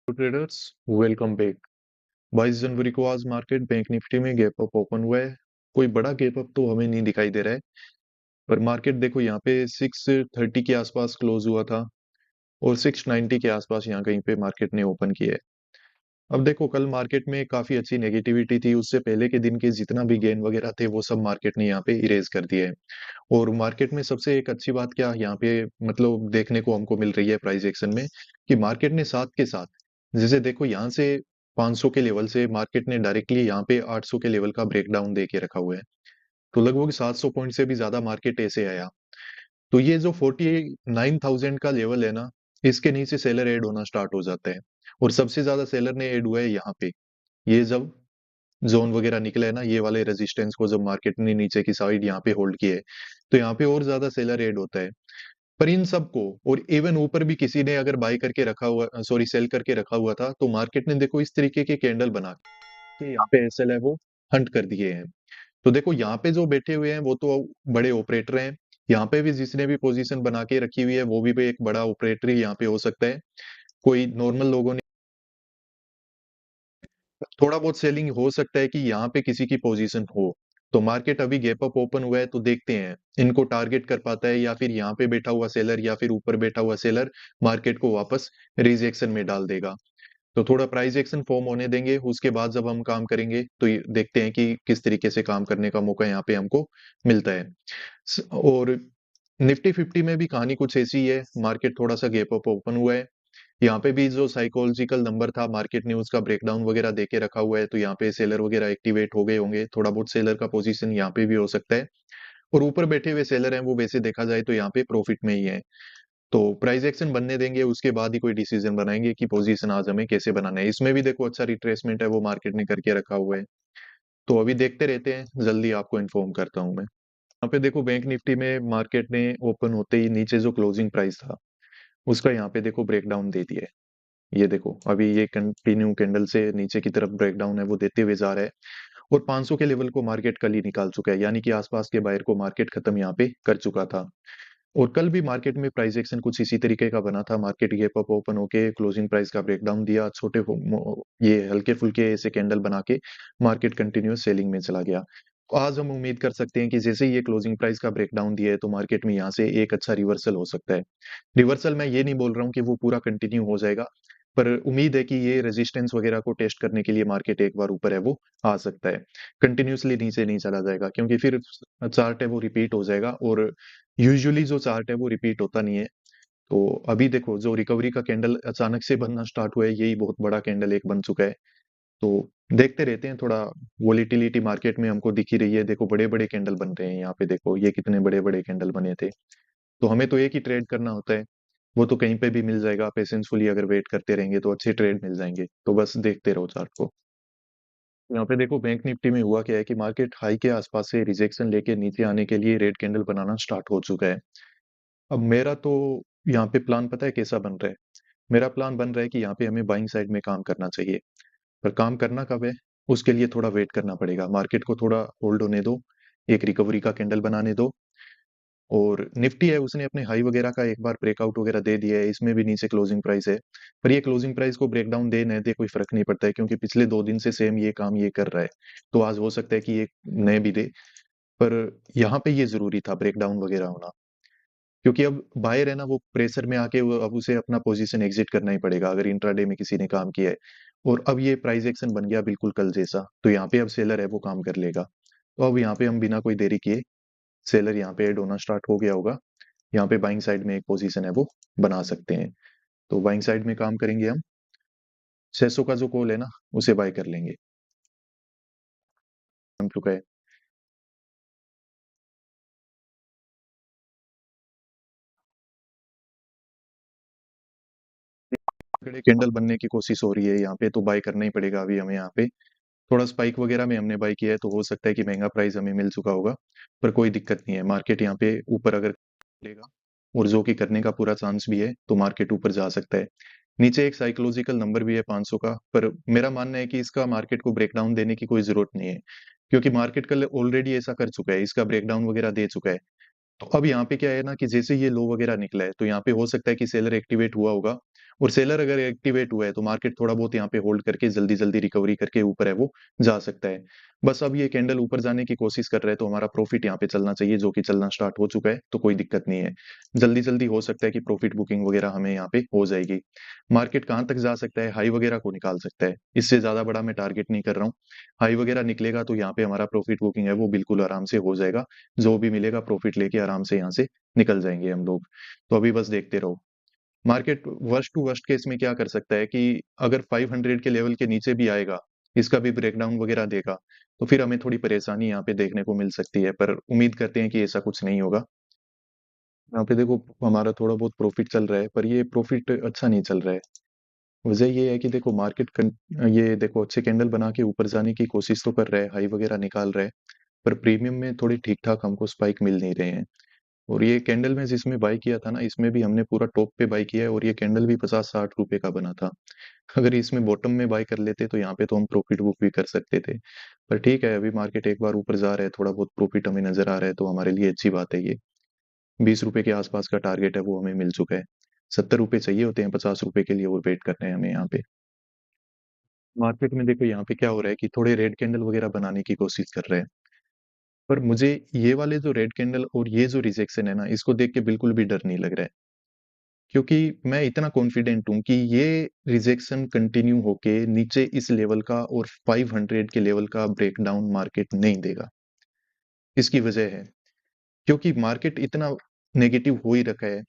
Traders, welcome back. 22 जनवरी को आज market bank Nifty में गैप अप ओपन हुआ है। कोई बड़ा गैप अप तो हमें नहीं दिखाई दे रहा है, पर मार्केट देखो यहाँ पे 630 के आसपास क्लोज हुआ था और 690 के आसपास यहाँ कहीं पे मार्केट ने ओपन किया है। अब देखो, कल मार्केट में काफी अच्छी नेगेटिविटी थी, उससे पहले के दिन के जितना भी गेन वगैरह थे वो सब मार्केट ने यहाँ पे इरेज कर दिए है। और मार्केट में सबसे एक अच्छी बात क्या यहाँ पे मतलब देखने को हमको मिल रही है प्राइस एक्शन में, कि मार्केट ने साथ के साथ, जैसे देखो यहाँ से 500 के लेवल से मार्केट ने डायरेक्टली यहाँ पे 800 के लेवल का ब्रेकडाउन दे के रखा हुआ है। तो लगभग 700 पॉइंट से भी ज्यादा मार्केट ऐसे आया। तो ये जो 49,000 का लेवल है ना, इसके नीचे सेलर ऐड होना स्टार्ट हो जाते हैं। और सबसे ज्यादा सेलर ने ऐड हुआ है यहाँ पे। ये जब जोन वगैरह निकले है ना, ये वाले रेजिस्टेंस को जब मार्केट ने नीचे की साइड यहाँ पे होल्ड किए, तो यहाँ पे और ज्यादा सेलर ऐड होता है। पर इन सबको, और इवन ऊपर भी किसी ने अगर बाय करके रखा हुआ, सॉरी सेल करके रखा हुआ था, तो मार्केट ने देखो इस तरीके के कैंडल बना के यहाँ पे एसएल है वो हंट कर दिए हैं। तो देखो यहाँ पे जो बैठे हुए हैं वो तो बड़े ऑपरेटर हैं। यहाँ पे भी जिसने भी पोजीशन बना के रखी हुई है वो भी एक बड़ा ऑपरेटर ही यहाँ पे हो सकता है। कोई नॉर्मल लोगों ने थोड़ा बहुत सेलिंग हो सकता है कि यहाँ पे किसी की पोजीशन हो। तो मार्केट अभी गैप अप ओपन हुआ है, तो देखते हैं इनको टारगेट कर पाता है या फिर यहाँ पे बैठा हुआ सेलर या फिर ऊपर बैठा हुआ सेलर मार्केट को वापस रिजेक्शन में डाल देगा। तो थोड़ा प्राइस एक्शन फॉर्म होने देंगे, उसके बाद जब हम काम करेंगे तो ये देखते हैं कि किस तरीके से काम करने का मौका यहाँ पे हमको मिलता है। और निफ्टी 50 में भी कहानी कुछ ऐसी ही है। मार्केट थोड़ा सा गैप अप ओपन हुआ है। यहाँ पे भी जो साइकोलॉजिकल नंबर था, मार्केट ने उसका ब्रेकडाउन वगैरह देके रखा हुआ है, तो यहाँ पे सेलर वगैरह एक्टिवेट हो गए होंगे। थोड़ा बहुत सेलर का पोजीशन यहाँ पे भी हो सकता है। और ऊपर बैठे हुए सेलर हैं वो वैसे देखा जाए तो यहाँ पे प्रॉफिट में ही है। तो प्राइस एक्शन बनने देंगे, उसके बाद ही कोई डिसीजन बनाएंगे कि पोजीशन आज हमें कैसे बनाना है। इसमें भी देखो अच्छा रिट्रेसमेंट है वो मार्केट ने करके रखा हुआ है। तो अभी देखते रहते हैं, जल्दी आपको इन्फॉर्म करता हूँ मैं। यहाँ पे देखो बैंक निफ्टी में मार्केट ने ओपन होते ही नीचे जो क्लोजिंग प्राइस था उसका यहाँ पे देखो ब्रेकडाउन दे दिया है। ये देखो अभी ये कंटिन्यू कैंडल से नीचे की तरफ ब्रेकडाउन है वो देते हुए जा रहा है। और 500 के लेवल को मार्केट कल ही निकाल चुका है, यानी कि आसपास के बायर को मार्केट खत्म यहाँ पे कर चुका था। और कल भी मार्केट में प्राइस एक्शन कुछ इसी तरीके का बना था। मार्केट गैप अप ओपन होके क्लोजिंग प्राइस का ब्रेकडाउन दिया, ये हल्के फुल्के ऐसे कैंडल बना के मार्केट कंटिन्यूअस सेलिंग में चला गया। तो आज हम उम्मीद कर सकते हैं कि जैसे ही ये क्लोजिंग प्राइस का ब्रेकडाउन दिया है तो मार्केट में यहाँ से एक अच्छा रिवर्सल हो सकता है। रिवर्सल मैं ये नहीं बोल रहा हूँ कि वो पूरा कंटिन्यू हो जाएगा, पर उम्मीद है कि ये रेजिस्टेंस वगैरह को टेस्ट करने के लिए मार्केट एक बार ऊपर है वो आ सकता है। कंटिन्यूसली नीचे नहीं चला जाएगा, क्योंकि फिर चार्ट है वो रिपीट हो जाएगा। और यूजुअली जो चार्ट है वो रिपीट होता नहीं है। तो अभी देखो जो रिकवरी का कैंडल अचानक से बनना स्टार्ट हुआ है, यही बहुत बड़ा कैंडल एक बन चुका है। तो देखते रहते हैं, थोड़ा वोलेटिलिटी मार्केट में हमको दिख ही रही है। देखो बड़े बड़े कैंडल बन रहे हैं यहाँ पे, देखो ये कितने बड़े बड़े कैंडल बने थे। तो हमें तो एक ही ट्रेड करना होता है, वो तो कहीं पे भी मिल जाएगा। पेशेंसफुली अगर वेट करते रहेंगे तो अच्छे ट्रेड मिल जाएंगे। तो बस देखते रहो चार्ट को। यहाँ पे देखो बैंक निफ्टी में हुआ क्या है कि मार्केट हाई के आसपास से रिजेक्शन लेके नीचे आने के लिए रेड कैंडल बनाना स्टार्ट हो चुका है। अब मेरा तो यहाँ पे प्लान पता है कैसा बन रहा है। मेरा प्लान बन रहा है कि यहाँ पे हमें बाइंग साइड में काम करना चाहिए। पर काम करना कब है, उसके लिए थोड़ा वेट करना पड़ेगा। मार्केट को थोड़ा होल्ड होने दो, एक रिकवरी का कैंडल बनाने दो। और निफ्टी है उसने अपने हाई वगैरह का एक बार ब्रेकआउट वगैरह दे दिया है, इसमें भी नीचे क्लोजिंग प्राइस है। पर ये क्लोजिंग प्राइस को ब्रेक डाउन दे न दे कोई फर्क नहीं पड़ता है, क्योंकि पिछले 2 दिन से सेम ये काम ये कर रहा है। तो आज हो सकता है कि ये नए भी दे। पर यहाँ पे ये जरूरी था ब्रेक डाउन वगैरह होना, क्योंकि अब बायर है ना वो प्रेशर में आके अब उसे अपना पोजीशन एग्जिट करना ही पड़ेगा अगर इंट्राडे में किसी ने काम किया है। और अब ये प्राइस एक्शन बन गया बिल्कुल कल जैसा, तो यहाँ पे अब सेलर है वो काम कर लेगा। तो अब यहाँ पे हम बिना कोई देरी किए, सेलर यहाँ पे ऐड होना स्टार्ट हो गया होगा, यहाँ पे बाइंग साइड में एक पोजीशन है वो बना सकते हैं। तो बाइंग साइड में काम करेंगे हम। 600 का जो कॉल है ना उसे बाय कर लेंगे। हम चुका है। बड़े कैंडल बनने की कोशिश हो रही है यहाँ पे, तो बाय करना ही पड़ेगा अभी हमें। यहाँ पे थोड़ा स्पाइक वगैरह में हमने बाय किया है, तो हो सकता है कि महंगा प्राइस हमें मिल चुका होगा। पर कोई दिक्कत नहीं है, मार्केट यहाँ पे ऊपर अगर लेगा, और जो कि करने का पूरा चांस भी है, तो मार्केट ऊपर जा सकता है। नीचे एक साइकोलॉजिकल नंबर भी है 500 का, पर मेरा मानना है कि इसका मार्केट को ब्रेकडाउन देने की कोई जरूरत नहीं है, क्योंकि मार्केट कल ऑलरेडी ऐसा कर चुका है, इसका ब्रेकडाउन वगैरह दे चुका है। तो अब यहाँ पे क्या है ना कि जैसे ये लो वगैरह निकला है तो यहाँ पे हो सकता है कि सेलर एक्टिवेट हुआ होगा, और सेलर अगर एक्टिवेट हुआ है तो मार्केट थोड़ा बहुत यहाँ पे होल्ड करके जल्दी जल्दी रिकवरी करके ऊपर है वो जा सकता है। बस अब ये कैंडल ऊपर जाने की कोशिश कर रहा है तो हमारा प्रॉफिट यहाँ पे चलना चाहिए, जो कि चलना स्टार्ट हो चुका है, तो कोई दिक्कत नहीं है। जल्दी जल्दी हो सकता है कि प्रॉफिट बुकिंग वगैरह हमें यहाँ पे हो जाएगी। मार्केट कहाँ तक जा सकता है, हाई वगैरह को निकाल सकता है, इससे ज्यादा बड़ा मैं टारगेट नहीं कर रहा हूँ। हाई वगैरह निकलेगा तो यहाँ पे हमारा प्रॉफिट बुकिंग है वो बिल्कुल आराम से हो जाएगा। जो भी मिलेगा प्रॉफिट लेके आराम से यहाँ से निकल जाएंगे हम लोग। तो अभी बस देखते रहो। Market worst to worst case में क्या कर सकता है कि अगर 500 के लेवल के नीचे भी आएगा, इसका भी ब्रेकडाउन वगैरह देगा, तो फिर हमें थोड़ी परेशानी यहाँ पे देखने को मिल सकती है, पर उम्मीद करते हैं कि ऐसा कुछ नहीं होगा। यहाँ पे देखो हमारा थोड़ा बहुत प्रॉफिट चल रहा है, पर ये प्रॉफिट अच्छा नहीं चल रहा है। वजह ये है कि देखो ये देखो अच्छे कैंडल बना के ऊपर जाने की कोशिश तो कर रहा है, हाई वगैरह निकाल रहा है, पर प्रीमियम में थोड़ी ठीक ठाक हमको स्पाइक मिल नहीं रहे हैं। और ये कैंडल में जिसमें बाय किया था ना, इसमें भी हमने पूरा टॉप पे बाय किया है, और ये कैंडल भी 50-60 रुपए का बना था। अगर इसमें बॉटम में बाय कर लेते तो यहाँ पे तो हम प्रॉफिट बुक भी कर सकते थे। पर ठीक है, अभी मार्केट एक बार ऊपर जा रहा है, थोड़ा बहुत प्रॉफिट हमें नजर आ रहा है, तो हमारे लिए अच्छी बात है ये। 20 रुपए के आसपास का टारगेट है वो हमें मिल चुका है। 70 रुपए चाहिए होते हैं 50 रुपए के लिए, और वेट करना है हमें यहाँ पे। मार्केट में देखो यहाँ पे क्या हो रहा है कि थोड़े रेड कैंडल वगैरह बनाने की कोशिश कर रहे हैं, पर मुझे ये वाले जो रेड कैंडल और ये जो रिजेक्शन है ना, इसको देख के बिल्कुल भी डर नहीं लग रहा है। क्योंकि मैं इतना कॉन्फिडेंट हूं कि ये रिजेक्शन कंटिन्यू होके नीचे इस लेवल का और 500 के लेवल का ब्रेकडाउन मार्केट नहीं देगा। इसकी वजह है क्योंकि मार्केट इतना नेगेटिव हो ही रखा है।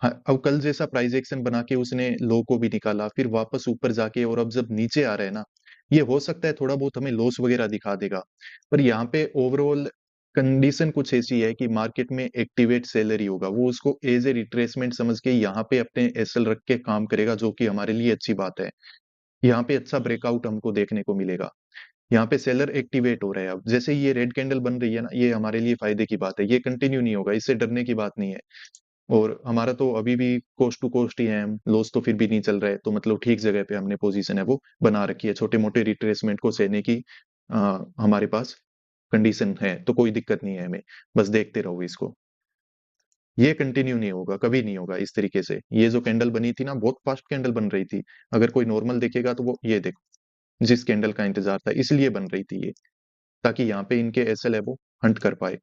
हाँ, अब कल जैसा प्राइस एक्शन बना के उसने लो को भी निकाला, फिर वापस ऊपर जाके, और अब जब नीचे आ रहा है ना, ये हो सकता है थोड़ा बहुत हमें लॉस वगैरह दिखा देगा। पर यहाँ पे ओवरऑल कंडीशन कुछ ऐसी है कि मार्केट में एक्टिवेट सेलर ही होगा, वो उसको एज ए रिट्रेसमेंट समझ के यहाँ पे अपने एसएल रख के काम करेगा, जो कि हमारे लिए अच्छी बात है। यहाँ पे अच्छा ब्रेकआउट हमको देखने को मिलेगा। यहाँ पे सेलर एक्टिवेट हो रहा है, अब जैसे ये रेड कैंडल बन रही है ना, ये हमारे लिए फायदे की बात है, ये कंटिन्यू नहीं होगा, इससे डरने की बात नहीं है। और हमारा तो अभी भी कोस्ट टू कोस्ट ही है, लॉस तो फिर भी नहीं चल रहा है, तो मतलब ठीक जगह पे हमने पोजीशन है वो बना रखी है, छोटे मोटे रिट्रेसमेंट को सहने की हमारे पास कंडीशन है, तो कोई दिक्कत नहीं है हमें। बस देखते रहो इसको। ये कंटिन्यू नहीं होगा, कभी नहीं होगा इस तरीके से। ये जो कैंडल बनी थी ना, बहुत फास्ट कैंडल बन रही थी। अगर कोई नॉर्मल देखेगा तो वो ये देखो, जिस कैंडल का इंतजार था इसलिए बन रही थी ये, ताकि यहाँ पे इनके एसएल है वो हंट कर पाए।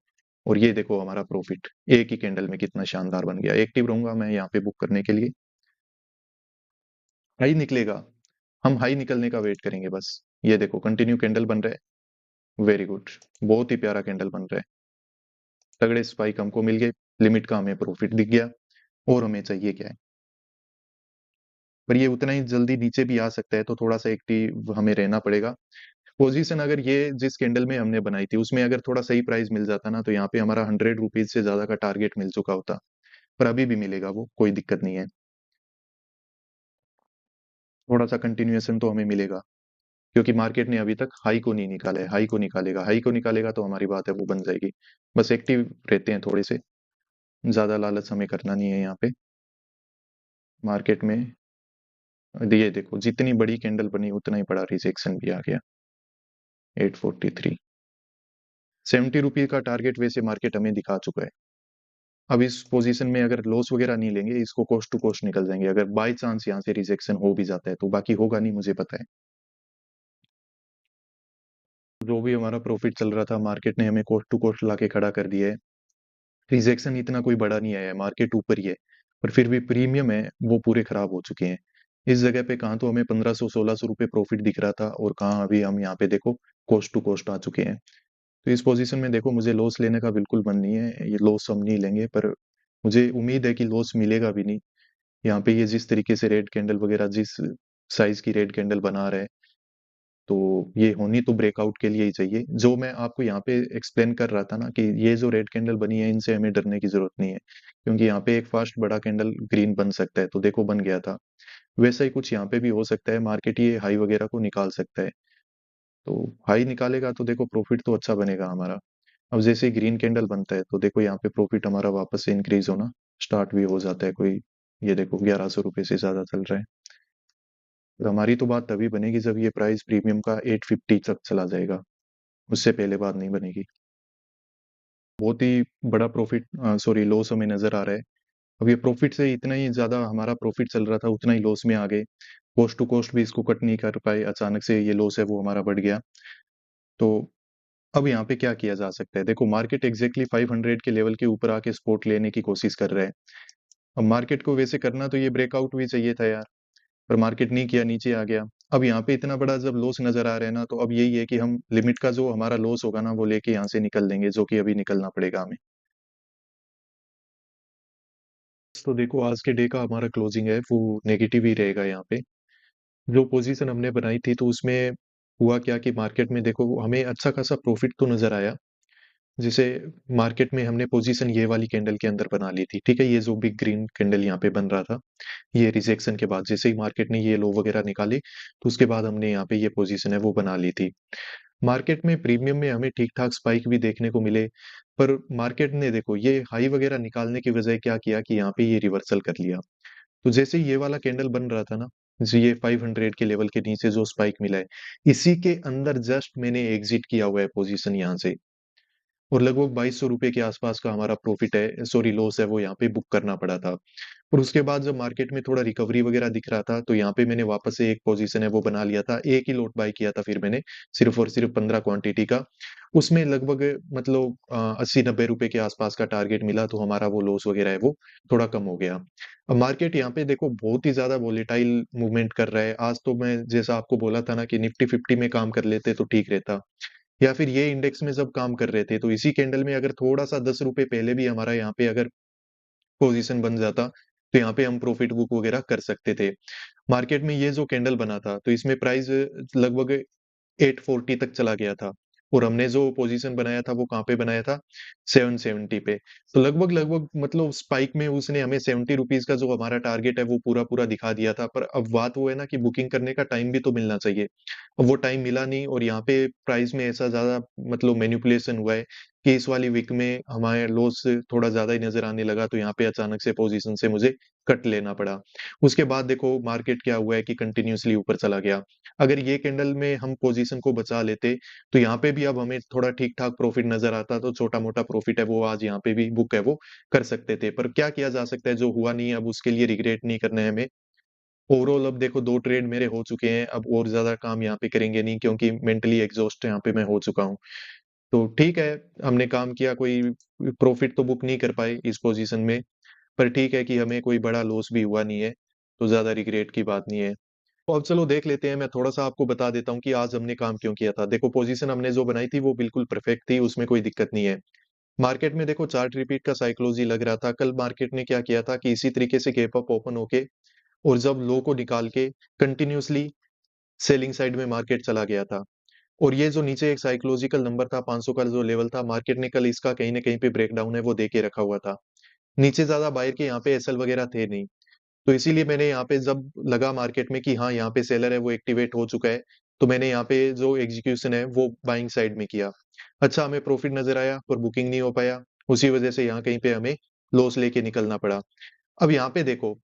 और ये देखो हमारा प्रॉफिट एक ही कैंडल में कितना शानदार बन गया। एक्टिव रहूंगा मैं यहाँ पे बुक करने के लिए। हाई निकलेगा, हम हाई निकलने का वेट करेंगे बस। ये देखो कंटिन्यू कैंडल बन रहा है, वेरी गुड। बहुत ही प्यारा कैंडल बन रहा है, तगड़े स्पाइक हमको मिल गए, लिमिट का हमें प्रॉफिट दिख गया। और हमें चाहिए क्या है, पर ये उतना ही जल्दी नीचे भी आ सकता है, तो थोड़ा सा एक्टिव हमें रहना पड़ेगा। पोजीशन अगर ये जिस कैंडल में हमने बनाई थी उसमें अगर थोड़ा सही प्राइस मिल जाता ना, तो यहाँ पे हमारा 100 रुपीज से ज्यादा का टारगेट मिल चुका होता। पर अभी भी मिलेगा वो, कोई दिक्कत नहीं है। थोड़ा सा कंटिन्यूएशन तो हमें मिलेगा, क्योंकि मार्केट ने अभी तक हाई को नहीं निकाला है। हाई को निकालेगा, हाई को निकालेगा तो हमारी बात है वो बन जाएगी। बस एक्टिव रहते हैं थोड़े से, ज्यादा लालच हमें करना नहीं है यहाँ पे मार्केट में। ये देखो जितनी बड़ी कैंडल बनी उतना ही बड़ा रिजेक्शन भी आ गया। 843, 70 रुपये का टारगेट वैसे मार्केट हमें दिखा चुका है। अब इस पोजीशन में अगर लॉस वगैरह नहीं लेंगे, इसको कोस्ट टू कोस्ट निकल जाएंगे, अगर बाई चांस यहाँ से रिजेक्शन हो भी जाता है तो। बाकी होगा नहीं, मुझे पता है। जो भी हमारा प्रॉफिट चल रहा था, मार्केट ने हमें कोस्ट टू कोस्ट लाके खड़ा कर दिया है। रिजेक्शन इतना कोई बड़ा नहीं आया है, मार्केट ऊपर ही है, पर फिर भी प्रीमियम है वो पूरे खराब हो चुके हैं। इस जगह पे कहाँ तो हमें 1500-1600 रुपये प्रॉफिट दिख रहा था, और कहाँ अभी हम यहाँ पे देखो कोस्ट टू कोस्ट आ चुके हैं। तो इस पोजीशन में देखो मुझे लॉस लेने का बिल्कुल मन नहीं है, ये लॉस हम नहीं लेंगे, पर मुझे उम्मीद है कि लॉस मिलेगा भी नहीं। यहाँ पे ये जिस तरीके से रेड कैंडल वगैरह जिस साइज की रेड कैंडल बना रहे हैं, तो ये होनी तो ब्रेकआउट के लिए ही चाहिए। जो मैं आपको यहाँ पे एक्सप्लेन कर रहा था ना कि ये जो रेड कैंडल बनी है इनसे हमें डरने की जरूरत नहीं है, क्योंकि यहाँ पे एक फास्ट बड़ा कैंडल ग्रीन बन सकता है, तो देखो बन गया था। वैसा ही कुछ यहाँ पे भी हो सकता है, मार्केट ये हाई वगैरह को निकाल सकता है। तो हाई निकालेगा तो देखो प्रॉफिट तो अच्छा बनेगा हमारा। अब जैसे ही ग्रीन कैंडल बनता है तो देखो यहाँ पे प्रॉफिट हमारा वापस से इंक्रीज होना स्टार्ट भी हो जाता है कोई। ये देखो 1100 रुपये से ज्यादा चल रहा है। और हमारी तो बात तभी बनेगी जब ये प्राइस प्रीमियम का 850 तक चला जाएगा, उससे पहले बात नहीं बनेगी। बहुत ही बड़ा प्रॉफिट सॉरी लॉस हमें नज़र आ रहा है। अब ये प्रॉफिट से इतना ही ज़्यादा हमारा प्रॉफिट चल रहा था, उतना ही लॉस में आ गए। कॉस्ट टू कॉस्ट भी इसको कट नहीं कर पाए, अचानक से ये लॉस है वो हमारा बढ़ गया। तो अब यहाँ पे क्या किया जा सकता है? देखो मार्केट एग्ज़ैक्टली 500 के लेवल के ऊपर आके सपोर्ट लेने की कोशिश कर रहा है। अब मार्केट को वैसे करना तो ये ब्रेकआउट भी चाहिए था यार, पर मार्केट नहीं किया, नीचे आ गया। अब यहाँ पे इतना बड़ा जब लॉस नज़र आ रहा है ना, तो अब यही है कि हम लिमिट का जो हमारा लॉस होगा ना, वो लेके यहाँ से निकल लेंगे, जो कि अभी निकलना पड़ेगा हमें। तो देखो आज के डे का हमारा क्लोजिंग है वो नेगेटिव ही रहेगा यहाँ पे। जो पोजीशन हमने बनाई थी तो उसमें हुआ क्या कि मार्केट में देखो हमें अच्छा खासा प्रॉफिट तो नज़र आया। जैसे मार्केट में हमने पोजीशन ये वाली कैंडल के अंदर बना ली थी, ठीक है? ये जो बिग ग्रीन कैंडल यहाँ पे बन रहा था, ये रिजेक्शन के बाद जैसे ही मार्केट ने ये लो वगैरह निकाली, तो उसके बाद हमने यहाँ पे ये पोजीशन है वो बना ली थी। मार्केट में प्रीमियम में हमें ठीक-ठाक स्पाइक भी देखने को मिले, पर मार्केट ने देखो ये हाई वगैरह निकालने की बजाय क्या किया कि यहाँ पे ये रिवर्सल कर लिया। तो जैसे ही ये वाला कैंडल बन रहा था ना, जी ये 500 के लेवल के नीचे जो स्पाइक मिला है, इसी के अंदर जस्ट मैंने एग्जिट किया हुआ है पोजीशन यहाँ से। और लगभग ₹2200 के आसपास का हमारा प्रॉफिट है सॉरी लॉस है वो यहाँ पे बुक करना पड़ा था। और उसके बाद जब मार्केट में थोड़ा रिकवरी वगैरह दिख रहा था, तो यहाँ पे मैंने वापस से एक पोजीशन है वो बना लिया था। एक ही लॉट बाय किया था फिर मैंने, सिर्फ़ और सिर्फ़ 15 क्वांटिटी का। उसमें लगभग मतलब 80-90 रुपए के आसपास का टारगेट मिला, तो हमारा वो लॉस वगैरह है वो थोड़ा कम हो गया। अब मार्केट यहाँ पे देखो बहुत ही ज़्यादा वोलेटाइल मूवमेंट कर रहा है। आज तो मैं जैसा आपको बोला था ना कि निफ्टी 50 में काम कर लेते तो ठीक रहता। या फिर ये इंडेक्स में जब काम कर रहे थे, तो इसी कैंडल में अगर थोड़ा-सा ₹10 पहले भी हमारा यहाँ पे अगर पोज़ीशन बन जाता, तो यहाँ पे हम प्रॉफ़िट बुक वग़ैरह कर सकते थे। मार्केट में ये जो कैंडल बना था, तो इसमें प्राइस लगभग 840 तक चला गया था और हमने जो पोजीशन बनाया था वो कहाँ पे बनाया था 770 पे। तो लगभग-लगभग मतलब स्पाइक में उसने हमें 70 रुपीज़ का जो हमारा टारगेट है वो पूरा-पूरा दिखा दिया था। पर अब बात वो है ना कि बुकिंग करने का टाइम भी तो मिलना चाहिए। अब वो टाइम मिला नहीं और यहाँ पे प्राइस में ऐसा ज़्यादा मतलब मैनिपुलेशन हुआ है कि इस वाली वीक में हमारे लॉस थोड़ा ज़्यादा ही नज़र आने लगा, तो यहाँ पे अचानक से पोजीशन से मुझे कट लेना पड़ा। उसके बाद देखो मार्केट क्या हुआ है कि कंटिन्यूअसली ऊपर चला गया। अगर ये कैंडल में हम पोजीशन को बचा लेते, तो यहाँ पे भी अब हमें थोड़ा ठीक-ठाक प्रॉफिट नज़र आता, तो छोटा-मोटा प्रॉफिट है वो आज यहाँ पे भी बुक है वो कर सकते थे। पर क्या किया जा सकता है, जो हुआ नहीं है अब उसके लिए रिग्रेट नहीं करना है हमें। ओवरऑल अब देखो 2 ट्रेड मेरे हो चुके हैं, अब और ज़्यादा काम यहाँ पे करेंगे नहीं क्योंकि मेंटली एग्ज़ॉस्ट यहाँ पे मैं हो चुका हूँ। तो ठीक है, हमने काम किया, कोई प्रॉफिट तो बुक नहीं कर पाए इस पोजीशन में, पर ठीक है कि हमें कोई बड़ा लॉस भी हुआ नहीं है, तो ज़्यादा रिग्रेट की बात नहीं है। तो अब चलो देख लेते हैं, मैं थोड़ा-सा आपको बता देता हूँ कि आज हमने काम क्यों किया था। देखो पोज़ीशन हमने जो बनाई थी वो बिल्कुल परफेक्ट थी, उसमें कोई दिक्कत नहीं है। मार्केट में देखो चार्ट रिपीट का साइकोलॉजी लग रहा था, कल मार्केट ने क्या किया था कि इसी तरीके से गैप अप ओपन होके और जब लो को निकाल के कंटिन्यूअसली सेलिंग साइड में मार्केट चला गया था। और ये जो नीचे एक साइकोलॉजिकल नंबर था 500 का जो लेवल था, मार्केट ने कल इसका कहीं न कहीं पे ब्रेकडाउन है वो दे के रखा हुआ था। नीचे ज़्यादा बायर के यहाँ पे एसएल वगैरह थे नहीं। तो इसीलिए मैंने यहाँ पे जब लगा मार्केट में कि हाँ, यहाँ पे सेलर है वो एक्टिवेट हो चुका है, तो मैंने यहाँ पे जो एग्जीक्यूशन है वो बाइंग साइड में किया। अच्छा हमें प्रॉफिट नज़र आया पर बुकिंग नहीं हो पाया, उसी वजह से यहाँ कहीं पे हमें लॉस लेके निकलना पड़ा। अब यहाँ पे देखो,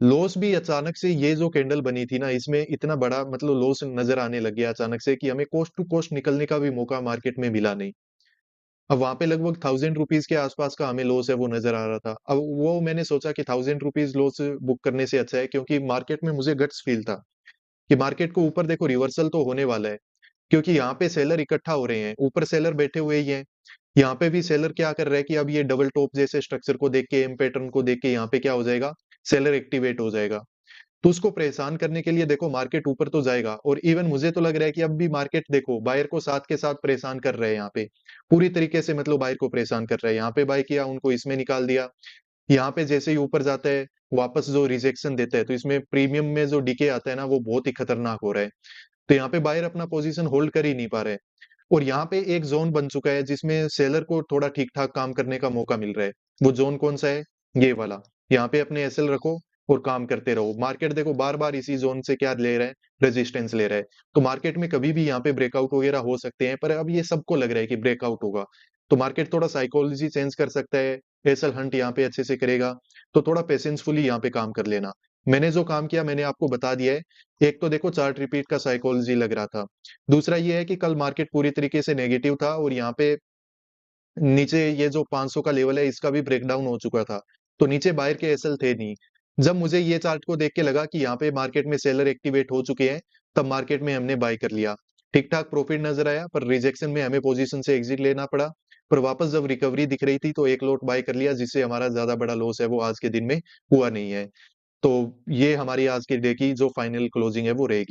लॉस भी अचानक से ये जो कैंडल बनी थी ना, इसमें इतना बड़ा मतलब लॉस नज़र आने लग गया अचानक से कि हमें कोस्ट टू कोस्ट निकलने का भी मौका मार्केट में मिला नहीं। अब वहाँ पे लगभग ₹1000 के आसपास का हमें लॉस है वो नज़र आ रहा था। अब वो मैंने सोचा कि ₹1000 लॉस बुक करने से अच्छा है क्योंकि मार्केट में मुझे गट्स फ़ील था कि मार्केट को ऊपर देखो रिवर्सल तो होने वाला है, क्योंकि यहाँ पे सेलर इकट्ठा हो रहे हैं, ऊपर सेलर बैठे हुए ही हैं। यहाँ पे भी सेलर क्या कर रहा है कि अब ये डबल टॉप जैसे स्ट्रक्चर को देख के, एम पैटर्न को देख के यहाँ पे क्या हो जाएगा, सेलर एक्टिवेट हो जाएगा। तो उसको परेशान करने के लिए देखो मार्केट ऊपर तो जाएगा और इवन मुझे तो लग रहा है कि अब भी मार्केट देखो बायर को साथ के साथ परेशान कर रहे हैं यहाँ पे। पूरी तरीके से मतलब बायर को परेशान कर रहा है। यहाँ पे बाय किया, उनको इसमें निकाल दिया। यहाँ पे जैसे ही ऊपर जाता है, वापस जो रिजेक्शन देता है, तो इसमें प्रीमियम में जो डीके आता है ना, वो बहुत ही खतरनाक हो रहा है। तो यहाँ पे बायर अपना पोजीशन होल्ड कर ही नहीं पा रहा है। और यहाँ पे एक ज़ोन बन चुका है जिसमें सेलर को थोड़ा ठीक-ठाक काम करने का मौका मिल रहा है। वो ज़ोन कौन-सा है? ये वाला। यहाँ पे अपने एसएल रखो और काम करते रहो। मार्केट देखो बार-बार इसी ज़ोन से क्या ले रहा है? रेजिस्टेंस ले रहा है। तो मार्केट में कभी भी यहाँ पे ब्रेकआउट वगैरह हो सकते हैं, पर अब ये सबको लग रहा है कि ब्रेकआउट होगा। तो मार्केट थोड़ा साइकोलॉजी चेंज कर सकता है, एसएल हंट यहाँ पे अच्छे से करेगा, तो थोड़ा पेशेंसफुली यहाँ पे काम कर लेना। मैंने जो काम किया मैंने आपको बता दिया है। एक तो देखो चार्ट रिपीट का साइकोलॉजी लग रहा था। दूसरा ये है कि कल मार्केट पूरी तरीके से नेगेटिव था और यहाँ पे नीचे ये जो 500 का लेवल है इसका भी ब्रेकडाउन हो चुका था। तो नीचे बायर के एसएल थे नहीं। जब मुझे ये चार्ट को देख के लगा कि यहाँ पे मार्केट में सेलर एक्टिवेट हो चुके हैं, तब मार्केट में हमने बाय कर लिया। ठीक-ठाक प्रॉफिट नज़र आया, पर रिजेक्शन में हमें पोज़ीशन से एग्ज़िट लेना पड़ा। पर वापस जब रिकवरी दिख रही थी तो 1 लॉट बाय कर लिया, जिससे हमारा ज़्यादा बड़ा लॉस है वो आज के दिन में हुआ नहीं है। तो ये हमारी आज के डे की जो फाइनल क्लोजिंग है वो रहेगी।